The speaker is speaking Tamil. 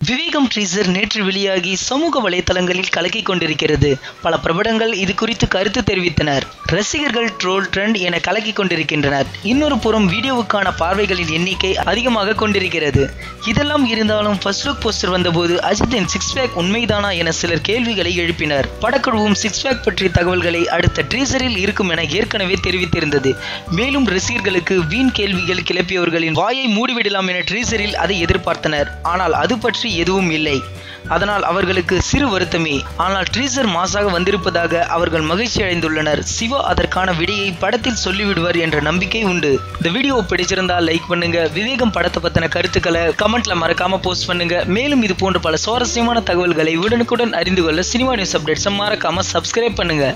விவேகம் டீசர் நேற்று வெளியாகி சமூக வலைதளங்களில் கலக்கிக் கொண்டிருக்கிறது. பல பிரபலங்கள் இது குறித்து கருத்து தெரிவித்தனர். ரசிகர்கள் ட்ரோல் ட்ரெண்ட் என கலக்கிக் கொண்டிருக்கின்றனர். இன்னொரு புறம் வீடியோவுக்கான பார்வைகளின் எண்ணிக்கை அதிகமாக கொண்டிருக்கிறது. இதெல்லாம் இருந்தாலும் ஃபர்ஸ்ட் லுக் போஸ்டர் வந்தபோது அஜித்தின் சிக்ஸ் பேக் உண்மைதானா என சிலர் கேள்விகளை எழுப்பினர். படக்குழுவும் சிக்ஸ் பேக் பற்றிய தகவல்களை அடுத்த டீசரில் இருக்கும் என ஏற்கனவே தெரிவித்திருந்தது. மேலும் ரசிகர்களுக்கு வீண் கேள்விகள் கிளப்பியவர்களின் வாயை மூடிவிடலாம் என டீசரில் அதை எதிர்பார்த்தனர். ஆனால் அது பற்றி எதுவும் இல்லை. அதனால் அவர்களுக்கு சிறு வருத்தமே. ஆனால் டீசர் மாசாக வந்திருப்பதாக அவர்கள் மகிழ்ச்சி அடைந்துள்ளனர். சிவா அதற்கான விடையை படத்தில் சொல்லிவிடுவார் என்ற நம்பிக்கை உண்டு. இந்த வீடியோ பிடிச்சிருந்தா லைக் பண்ணுங்க. விவேகம் படத்தை பத்தின கருத்துக்களை கமெண்ட்ல மறக்காம போஸ்ட் பண்ணுங்க. மேலும் இது போன்ற பல சுவாரஸ்யமான தகவல்களை உடனுக்குடன் அறிந்து கொள்ள சினிமா நியூஸ் அப்டேட்ஸ் மறக்காம சப்ஸ்கிரைப் பண்ணுங்க.